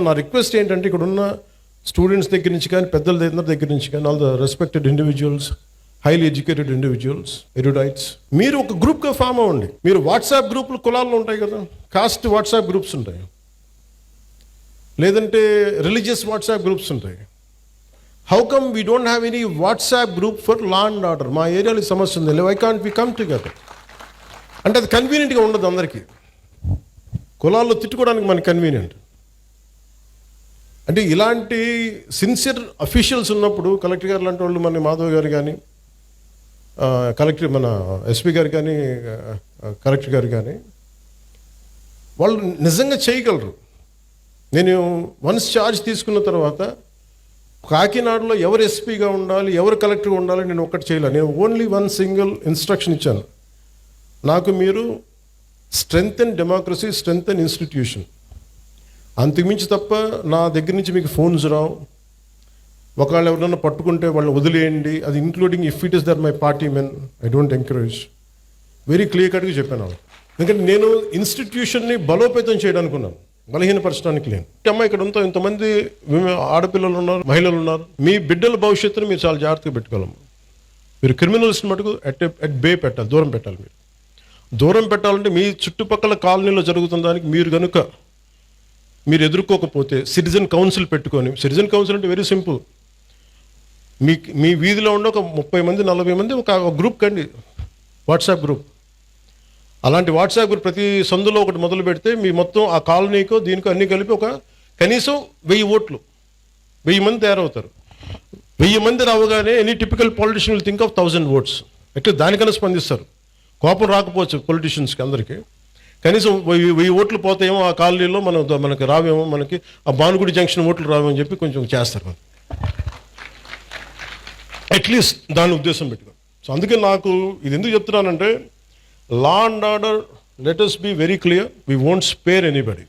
నా రిక్వెస్ట్ ఏంటంటే ఇక్కడ ఉన్న స్టూడెంట్స్ దగ్గర నుంచి కానీ పెద్దల దగ్గర నుంచి కానీ all the respected individuals, highly educated individuals, erudites, మీరు ఒక గ్రూప్గా ఫామ్ అవ్వండి. మీరు వాట్సాప్ గ్రూపులు కులాల్లో ఉంటాయి కదా, కాస్ట్ వాట్సాప్ గ్రూప్స్ ఉంటాయి, లేదంటే రిలీజియస్ వాట్సాప్ గ్రూప్స్ ఉంటాయి. How come we don't have any WhatsApp group for law and order? మా ఏరియాలో సమస్య ఉంది, why can't we come together? అంటే అది కన్వీనియంట్గా ఉండదు అందరికీ. కులాల్లో తిట్టుకోవడానికి మనకి కన్వీనియంట్. అంటే ఇలాంటి సిన్సియర్ అఫీషియల్స్ ఉన్నప్పుడు కలెక్టర్ గారు లాంటి వాళ్ళు, మన మాధవ్ గారు కానీ, కలెక్టర్ మన ఎస్పీ గారు కానీ, కలెక్టర్ గారు కానీ, వాళ్ళు నిజంగా చేయగలరు. నేను వన్స్ ఛార్జ్ తీసుకున్న తర్వాత కాకినాడలో ఎవరు ఎస్పీగా ఉండాలి, ఎవరు కలెక్టర్గా ఉండాలి నేను ఒక్కటి చేయలేను. నేను ఓన్లీ వన్ సింగిల్ ఇన్స్ట్రక్షన్ ఇచ్చాను. నాకు మీరు స్ట్రెంగ్తెన్ డెమోక్రసీ, స్ట్రెంగ్తెన్ ఇన్స్టిట్యూషన్, అంతకుమించి తప్ప నా దగ్గర నుంచి మీకు ఫోన్స్ రావు. ఒకవేళ ఎవరైనా పట్టుకుంటే వాళ్ళని వదిలేయండి, అది including if it is their my party men, I don't encourage. Very clear కట్గా చెప్పాను. ఎందుకంటే నేను ఇన్స్టిట్యూషన్ని బలోపేతం చేయడానికి ఉన్నాను, బలహీనపరచడానికి లేను. అమ్మ ఇక్కడ ఉంతా ఇంతమంది ఆడపిల్లలు ఉన్నారు, మహిళలు ఉన్నారు. మీ బిడ్డల భవిష్యత్తును మీరు చాలా జాగ్రత్తగా పెట్టుకోవాలమ్మా. మీరు క్రిమినల్స్ని మటుకు అట్ బే పెట్టాలి, దూరం పెట్టాలి. మీరు దూరం పెట్టాలంటే మీ చుట్టుపక్కల కాలనీలో జరుగుతున్న దానికి మీరు కనుక మీరు ఎదుర్కోకపోతే సిటిజన్ కౌన్సిల్ పెట్టుకొని, సిటిజన్ కౌన్సిల్ అంటే వెరీ సింపుల్. మీ వీధిలో ఉండే ఒక 30 మంది 40 మంది ఒక గ్రూప్ కండి, వాట్సాప్ గ్రూప్. అలాంటి వాట్సాప్ గ్రూప్ ప్రతి సందులో ఒకటి మొదలు పెడితే మీ మొత్తం ఆ కాలనీకో దీనికో అన్నీ కలిపి ఒక కనీసం 1000 ఓట్లు, 1000 మంది తయారవుతారు. 1000 మంది రావగానే any typical politician will think of 1000 votes. ఎట్లా దానికన్నా స్పందిస్తారు. కోపం రాకపోవచ్చు పొలిటీషియన్స్కి అందరికీ, కనీసం 1000 ఓట్లు పోతాయేమో ఆ కాలనీలో, మనకి రావేమో, మనకి ఆ భానుగుడి జంక్షన్ ఓట్లు రావేమో అని చెప్పి కొంచెం చేస్తారు. అట్లీస్ట్ దాని ఉద్దేశం పెట్టుకోండి. సో అందుకే నాకు ఇది ఎందుకు చెప్తున్నానంటే, law and order, let us be very clear, we won't spare anybody.